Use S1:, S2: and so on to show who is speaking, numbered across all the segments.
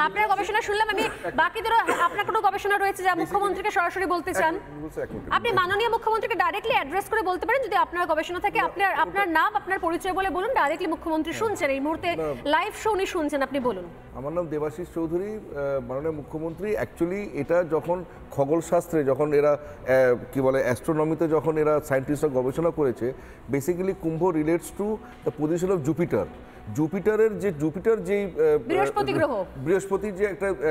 S1: আপনার গবেষণা শুনলাম আমি, বাকিদেরও আপনার কোনো গবেষণা রয়েছে যা মুখ্যমন্ত্রীকে সরাসরি বলতে চান? আপনি মাননীয় মুখ্যমন্ত্রীকে ডাইরেক্টলি অ্যাড্রেস করে বলতে পারেন, যদি আপনার গবেষণা থাকে আপনার নাম আপনার পরিচয় বলে বলুন, ডাইরেক্টলি মুখ্যমন্ত্রী শুনছেন এই মুহূর্তে, লাইভ শো উনি শুনছেন, আপনি বলুন।
S2: আমার নাম দেবাশিস চৌধুরী, মাননীয় মুখ্যমন্ত্রী। অ্যাকচুয়ালি এটা যখন খগোলশাস্ত্রে যখন এরা কি বলে অ্যাস্ট্রোনমিতে যখন এরা সায়েন্টিস্টরা গবেষণা করেছে, basically Kumbh relates to the position of Jupiter. Jupiter যেই বৃহস্পতি যে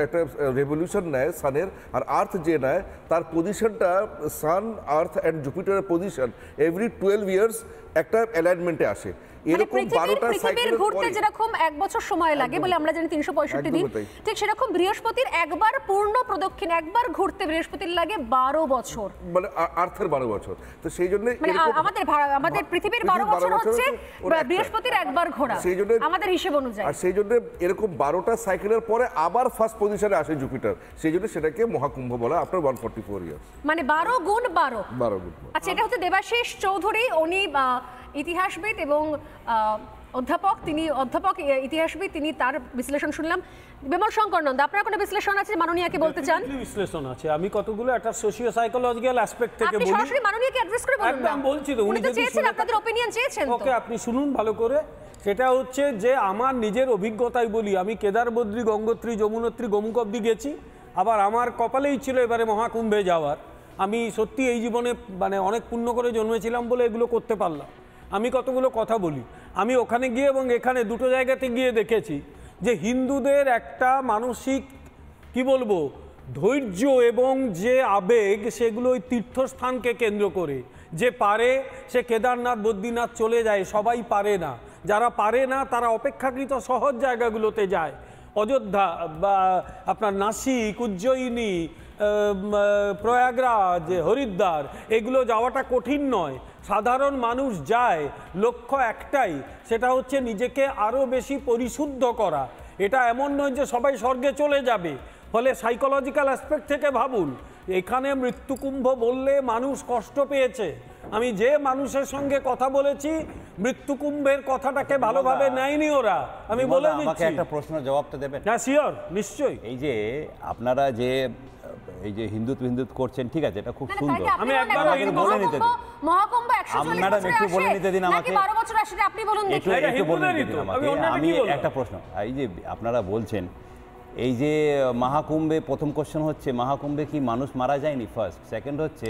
S2: একটা রেভলিউশন নেয় সানের, আর আর্থ যে নেয় তার পজিশনটা, সান আর্থ অ্যান্ড জুপিটারের পজিশন এভরি 12 ইয়ার্স একটা অ্যালাইনমেন্টে আসে। এরকম 12টা সাইকেল ঘুরতে
S1: যেরকম এক বছর সময় লাগে বলে আমরা জানি 365 দিন, ঠিক সেরকম বৃহস্পতির একবার পূর্ণ প্রদক্ষিণ একবার ঘুরতে বৃহস্পতির লাগে 12 বছর,
S2: মানে আর্থের 12 বছর। তো সেই জন্য
S1: আমাদের পৃথিবীর 12 বছর হচ্ছে বৃহস্পতির একবার ঘোরা, সেই জন্য আমাদের হিসাব অনুযায়ী।
S2: আর সেই জন্য এরকম 12টা সাইকেলের পরে আবার ফার্স্ট পজিশনে আসে জুপিটার, সেই জন্য সেটাকে মহাকুম্ভ বলা। আপনার 144 ইয়ার্স,
S1: মানে 12 গুণ 12। আচ্ছা, এটা হচ্ছে দেবাশিস চৌধুরী, উনি ইতিহাসবিদ এবং অধ্যাপক, ইতিহাসবিদ, তিনি তার বিশ্লেষণ শুনলাম। বিমল শঙ্কর নন্দ, আপনার কোনো বিশ্লেষণ আছে মাননীয়কে বলতে চান?
S3: বিশ্লেষণ আছে, আমি কতগুলো একটা সোশিও সাইকোলজিক্যাল অ্যাসপেক্ট থেকে বলি।
S1: আপনি সরাসরি মাননীয়কে অ্যাড্রেস করে বলুন না।
S3: একদম বলছি তো, উনি যদি
S1: চেয়েছেন, আপনাদের অপিনিয়ন চেয়েছেন,
S3: ওকে আপনি শুনুন ভালো করে। সেটা হচ্ছে যে আমার নিজের অভিজ্ঞতাই বলি, আমি কেদার, বদ্রী, গঙ্গোত্রী, যমুনোত্রী, গোমুখ অব্দি গেছি, আবার আমার কপালেই ছিল এবারে মহাকুম্ভে যাওয়ার। আমি সত্যি এই জীবনে মানে অনেক পুণ্য করে জন্মেছিলাম বলে এগুলো করতে পারলাম। আমি কতগুলো কথা বলি, আমি ওখানে গিয়ে এবং এখানে দুটো জায়গাতে গিয়ে দেখেছি যে হিন্দুদের একটা মানসিক কি বলবো ধৈর্য এবং যে আবেগ, সেগুলো ওই তীর্থস্থানকে কেন্দ্র করে। যে পারে সে কেদারনাথ, বদ্রীনাথ চলে যায়, সবাই পারে না। যারা পারে না তারা অপেক্ষাকৃত সহজ জায়গাগুলোতে যায়, অযোধ্যা বা আপনার নাসিক, উজ্জয়িনী, প্রয়াগরাজ, হরিদ্বার, এগুলো যাওয়াটা কঠিন নয়। সাধারণ মানুষ যায়, লক্ষ্য একটাই, সেটা হচ্ছে নিজেকে আরও বেশি পরিশুদ্ধ করা। এটা এমন নয় যে সবাই স্বর্গে চলে যাবে। ফলে সাইকোলজিক্যাল অ্যাসপেক্ট থেকে ভাবুন, এখানে মৃত্যুকুম্ভ বললে মানুষ কষ্ট পেয়েছে। আমি যে মানুষের সঙ্গে কথা বলেছি, মৃত্যুকুম্ভের কথাটাকে ভালোভাবে নেয়নি ওরা। আমি বলে দিচ্ছি।
S4: একটা প্রশ্নের জবাবটা দেবেন?
S3: হ্যাঁ, শিওর, নিশ্চয়ই।
S4: এই যে আপনারা যে এই যে হিন্দুত্ব করছেন, ঠিক আছে, এটা খুব সুন্দর।
S3: আমি একবার
S4: বলে নিতে দিন
S1: মহাকুম্ভ 140 বছর
S4: একটু বলে নিতে দিন আমাকে,
S1: 12 বছর আসে, আপনি বলুন দেখি।
S4: একটু বলে নিতে দিন আমাকে। আমি একটা প্রশ্ন, এই যে আপনারা বলছেন এই যে মহাকুম্ভে, প্রথম কোশ্চেন হচ্ছে মহাকুম্ভে কি মানুষ মারা যায়নি? ফার্স্ট। সেকেন্ড হচ্ছে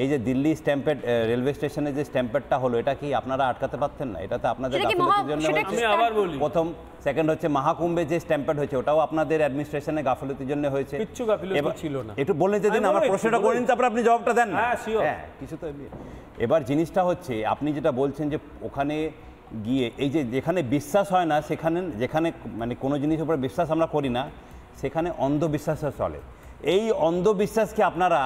S4: এই যে দিল্লি স্ট্যাম্পেড রেলওয়ে স্টেশনে যে স্ট্যাম্পেডটা হলো, এটা কি আপনারা আটকাতে পারতেন না? এটা তো আপনাদের গাফিলতির জন্য হয়েছে।
S3: আমি আবার বলি,
S4: প্রথম। সেকেন্ড হচ্ছে মহাকুম্ভে যে স্ট্যাম্পেড হয়েছে, ওটাও আপনাদের অ্যাডমিনিস্ট্রেশনের গাফিলতির জন্য হয়েছে।
S3: কিচ্ছু গাফিলতি ছিল না।
S4: একটু বলে নিতে দিন, আমার প্রশ্নটা করে নিন, তারপর আপনি জবাবটা দেন।
S3: হ্যাঁ, শিওর।
S4: হ্যাঁ, কিছু তো। এবার জিনিসটা হচ্ছে আপনি যেটা বলছেন যে ওখানে গিয়ে এই যে যেখানে বিশ্বাস হয় না, যেখানে মানে কোনো জিনিসের উপরে বিশ্বাস আমরা করি না, সেখানে অন্ধবিশ্বাসও চলে। এই অন্ধবিশ্বাসকে আপনারা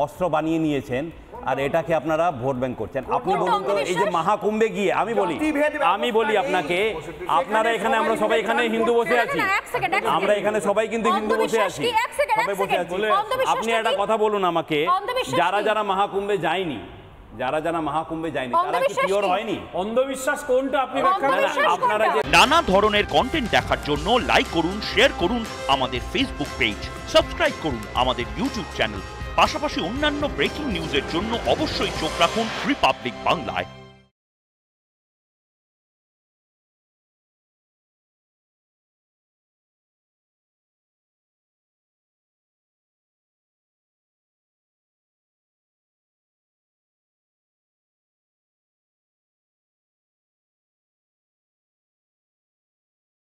S4: অস্ত্র বানিয়ে নিয়েছেন, আর এটাকে আপনারা ভোট ব্যাংক করছেন। আপনি বলুন তো, এই যে মহাকুম্ভে গিয়ে আমি বলি আপনাকে, আপনারা এখানে, আমরা সবাই এখানে হিন্দু বসে আছি, আমরা এখানে সবাই কিন্তু হিন্দু বসে আছি, সবাই বসে আছি। আপনি একটা কথা বলুন আমাকে, যারা মহাকুম্ভে যায়নি, তারা কি পিওর হয়নি?
S3: অন্ধবিশ্বাস কোনটা আপনি ব্যাখ্যা করেন?
S4: আপনারা যে
S5: নানা ধরনের কন্টেন্ট দেখার জন্য লাইক করুন, শেয়ার করুন আমাদের ফেসবুক পেজ, সাবস্ক্রাইব করুন আমাদের ইউটিউব চ্যানেল। পাশাপাশি অন্যান্য ব্রেকিং নিউজের জন্য অবশ্যই চোখ রাখুন রিপাবলিক বাংলায়।